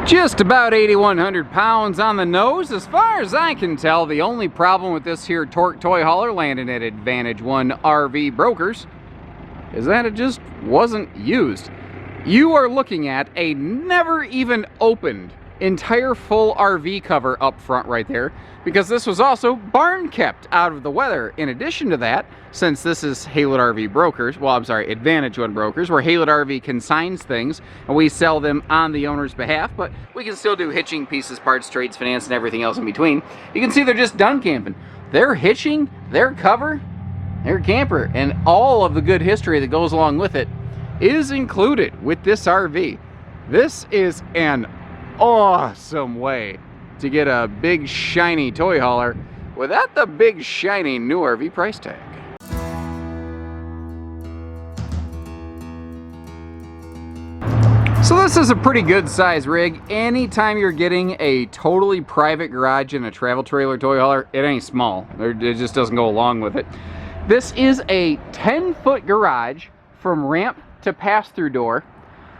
Just about 8,100 pounds on the nose. As far as I can tell, the only problem with this here torque toy hauler landing at Advantage One RV Brokers is that it just wasn't used. You are looking at a never even opened entire full RV cover up front right there, because this was also barn kept out of the weather. In addition to that, since this is Haylett RV Brokers, well, I'm sorry, Advantage One Brokers, where Haylett RV consigns things and we sell them on the owner's behalf, but we can still do hitching, pieces, parts, trades, finance, and everything else in between. You can see they're just done camping. Their hitching, their cover, their camper, and all of the good history that goes along with it is included with this RV. This is an awesome way to get a big shiny toy hauler without the big shiny new RV price tag. So this is a pretty good size rig. Anytime you're getting a totally private garage in a travel trailer toy hauler, it ain't small. It just doesn't go along with it. This is a 10-foot garage from ramp to pass-through door,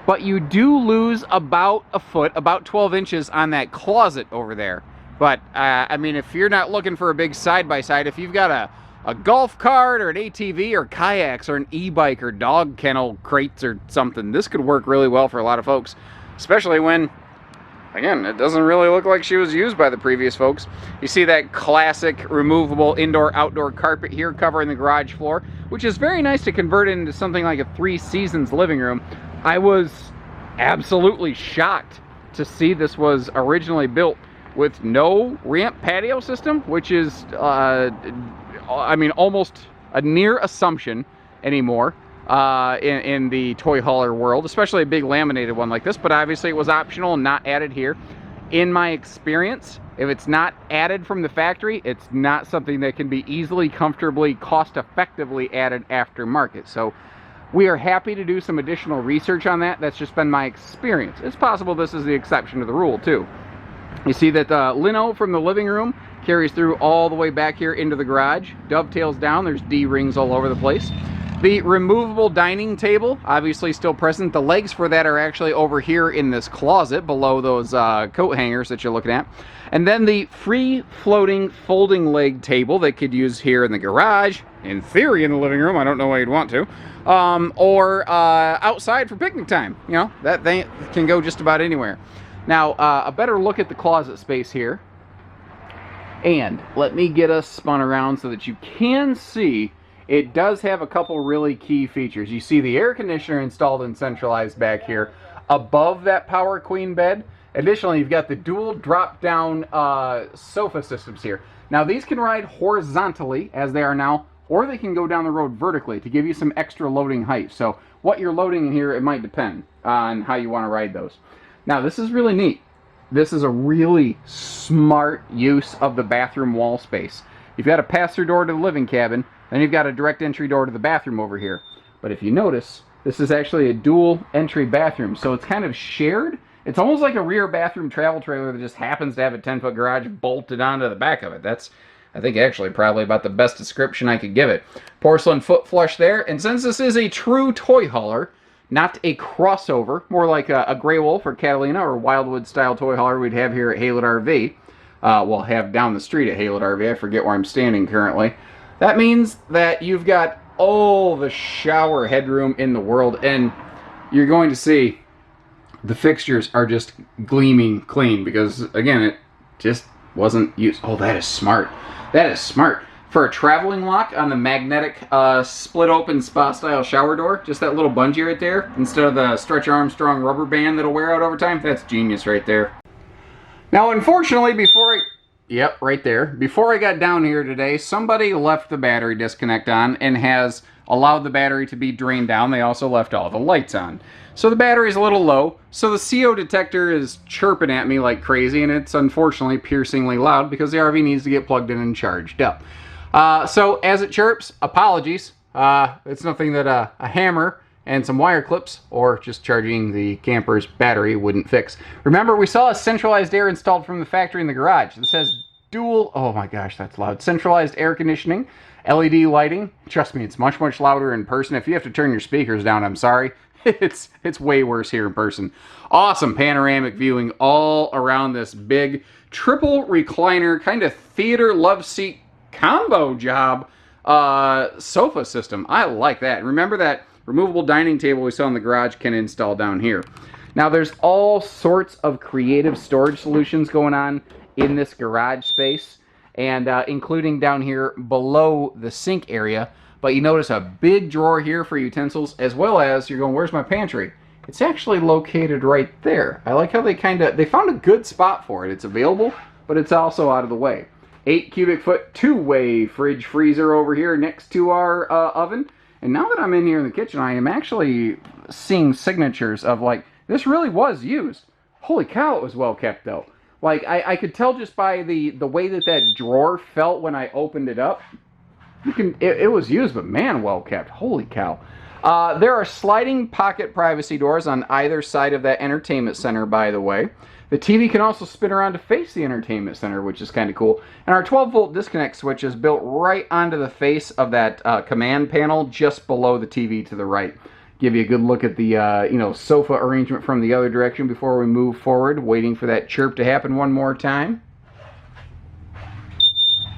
but you do lose about a foot, about 12 inches on that closet over there. But, I mean, if you're not looking for a big side-by-side, if you've got a golf cart or an ATV or kayaks or an e-bike or dog kennel crates or something, this could work really well for a lot of folks, especially when, again, it doesn't really look like she was used by the previous folks. You see that classic removable indoor-outdoor carpet here covering the garage floor, which is very nice to convert into something like a 3 seasons living room. I was absolutely shocked to see this was originally built with no ramp patio system, which is, I mean, almost a near assumption anymore in the toy hauler world, especially a big laminated one like this, but obviously it was optional and not added here. In my experience, if it's not added from the factory, it's not something that can be easily, comfortably, cost-effectively added aftermarket. So we are happy to do some additional research on that. That's just been my experience. It's possible this is the exception to the rule, too. You see that the lino from the living room carries through all the way back here into the garage, dovetails down. There's D-rings all over the place. The removable dining table, obviously still present. The legs for that are actually over here in this closet below those coat hangers that you're looking at. And then the free-floating folding leg table that could use here in the garage, in theory in the living room, I don't know why you'd want to, or outside for picnic time. You know, that thing can go just about anywhere. Now, a better look at the closet space here. And let me get us spun around so that you can see it does have a couple really key features. You see the air conditioner installed and centralized back here above that Power Queen bed. Additionally, you've got the dual drop-down sofa systems here. Now, these can ride horizontally, as they are now, or they can go down the road vertically to give you some extra loading height. So what you're loading in here, it might depend on how you want to ride those. Now, this is really neat. This is a really smart use of the bathroom wall space. You've got a pass-through door to the living cabin, then you've got a direct entry door to the bathroom over here. But if you notice, this is actually a dual entry bathroom, so it's kind of shared. It's almost like a rear bathroom travel trailer that just happens to have a 10-foot garage bolted onto the back of it. That's, I think, actually probably about the best description I could give it. Porcelain foot flush there, and since this is a true toy hauler, not a crossover, more like a Grey Wolf or Catalina or Wildwood style toy hauler we'd have here at Haylett RV. We'll have down the street at Haylett RV. I forget where I'm standing currently. That means that you've got all the shower headroom in the world, and you're going to see the fixtures are just gleaming clean because, again, it just wasn't used. Oh, that is smart. That is smart. For a traveling lock on the magnetic split-open spa-style shower door, just that little bungee right there, instead of the Stretch Armstrong rubber band that'll wear out over time, that's genius right there. Now, unfortunately, Yep, right there. Before I got down here today, somebody left the battery disconnect on and has allowed the battery to be drained down. They also left all the lights on. So the battery's a little low, so the CO detector is chirping at me like crazy, and it's unfortunately piercingly loud because the RV needs to get plugged in and charged up. So as it chirps, apologies. It's nothing that a hammer and some wire clips or just charging the camper's battery wouldn't fix. Remember, we saw a centralized air installed from the factory in the garage. This has dual, oh my gosh, that's loud, centralized air conditioning, LED lighting. Trust me, it's much, much louder in person. If you have to turn your speakers down, I'm sorry. it's way worse here in person. Awesome panoramic viewing all around this big triple recliner kind of theater love seat combo job sofa system. I like that. Remember that removable dining table we saw in the garage can install down here. Now there's all sorts of creative storage solutions going on in this garage space, and including down here below the sink area. But you notice a big drawer here for utensils, as well as, you're going, where's my pantry? It's actually located right there. I like how they found a good spot for it. It's available, but it's also out of the way. 8 cubic foot two-way fridge freezer over here next to our oven. And now that I'm in here in the kitchen, I am actually seeing signatures of, like, this really was used. Holy cow, it was well kept though. Like, I could tell just by the way that drawer felt when I opened it up. It was used, but man, well kept. Holy cow. There are sliding pocket privacy doors on either side of that entertainment center, by the way. The TV can also spin around to face the entertainment center, which is kind of cool. And our 12-volt disconnect switch is built right onto the face of that command panel just below the TV to the right. Give you a good look at the sofa arrangement from the other direction before we move forward, waiting for that chirp to happen one more time.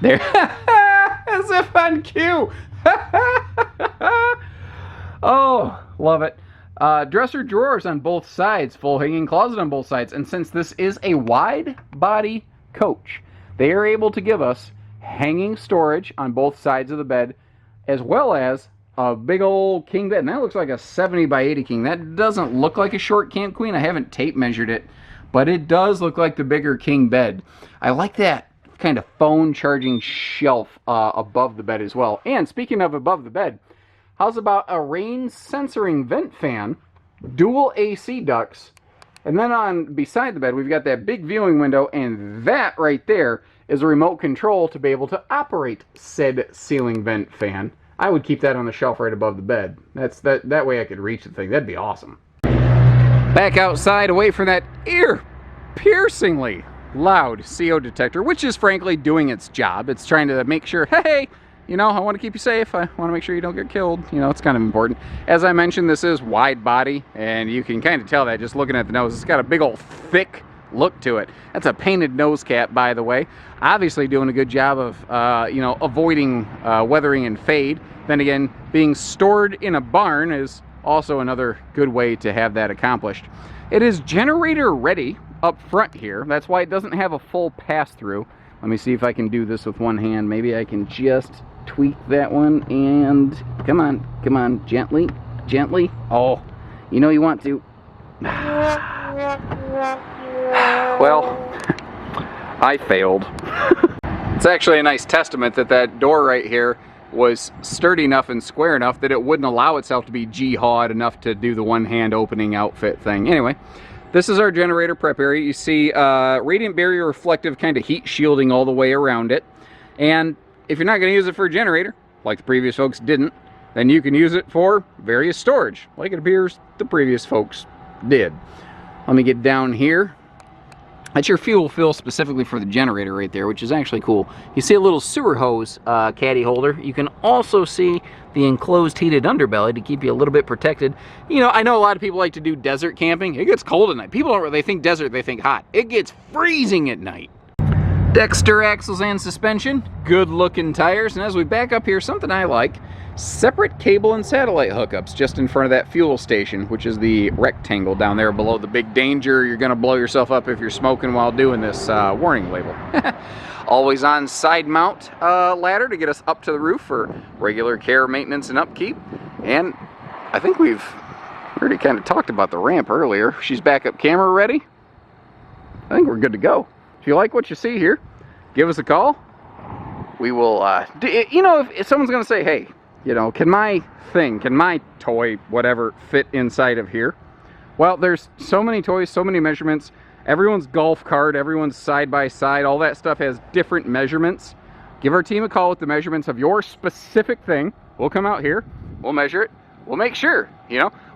There. As if on cue. Oh, love it. Dresser drawers on both sides, full hanging closet on both sides. And since this is a wide body coach, they are able to give us hanging storage on both sides of the bed, as well as a big old king bed. And that looks like a 70 by 80 king. That doesn't look like a short camp queen. I haven't tape measured it, but it does look like the bigger king bed. I like that kind of phone charging shelf above the bed as well. And speaking of above the bed, how's about a rain censoring vent fan, dual AC ducts, and then on beside the bed we've got that big viewing window, and that right there is a remote control to be able to operate said ceiling vent fan. I would keep that on the shelf right above the bed. That way I could reach the thing. That'd be awesome. Back outside, away from that ear-piercingly loud CO detector, which is frankly doing its job. It's trying to make sure, hey, I want to keep you safe. I want to make sure you don't get killed. It's kind of important. As I mentioned, this is wide body, and you can kind of tell that just looking at the nose. It's got a big old thick look to it. That's a painted nose cap, by the way. Obviously doing a good job of, avoiding weathering and fade. Then again, being stored in a barn is also another good way to have that accomplished. It is generator ready up front here. That's why it doesn't have a full pass-through. Let me see if I can do this with one hand. Maybe I can just tweak that one, and come on, gently. Oh, you want to. Well, I failed. It's actually a nice testament that door right here was sturdy enough and square enough that it wouldn't allow itself to be jihad enough to do the one-hand opening outfit thing. Anyway, this is our generator prep area. You see radiant barrier reflective kind of heat shielding all the way around it. And if you're not going to use it for a generator, like the previous folks didn't, then you can use it for various storage, like it appears the previous folks did. Let me get down here. That's your fuel fill specifically for the generator right there, which is actually cool. You see a little sewer hose caddy holder. You can also see the enclosed heated underbelly to keep you a little bit protected. I know a lot of people like to do desert camping. It gets cold at night. People don't really think desert, they think hot. It gets freezing at night. Dexter axles and suspension, good looking tires, and as we back up here, something I like, separate cable and satellite hookups just in front of that fuel station, which is the rectangle down there below the big danger. You're going to blow yourself up if you're smoking while doing this warning label. Always on side mount ladder to get us up to the roof for regular care, maintenance, and upkeep. And I think we've already kind of talked about the ramp earlier. She's backup camera ready. I think we're good to go. If you like what you see here, give us a call. We will, if someone's going to say, hey, can my toy, whatever, fit inside of here? Well, there's so many toys, so many measurements. Everyone's golf cart, everyone's side-by-side, all that stuff has different measurements. Give our team a call with the measurements of your specific thing. We'll come out here, we'll measure it, we'll make sure,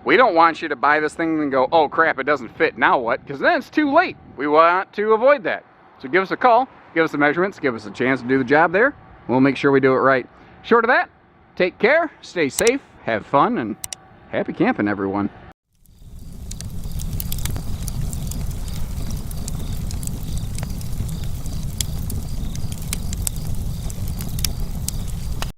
We don't want you to buy this thing and go, oh crap, it doesn't fit, now what? Because then it's too late. We want to avoid that. So give us a call, give us the measurements, give us a chance to do the job there. We'll make sure we do it right. Short of that, take care, stay safe, have fun, and happy camping, everyone.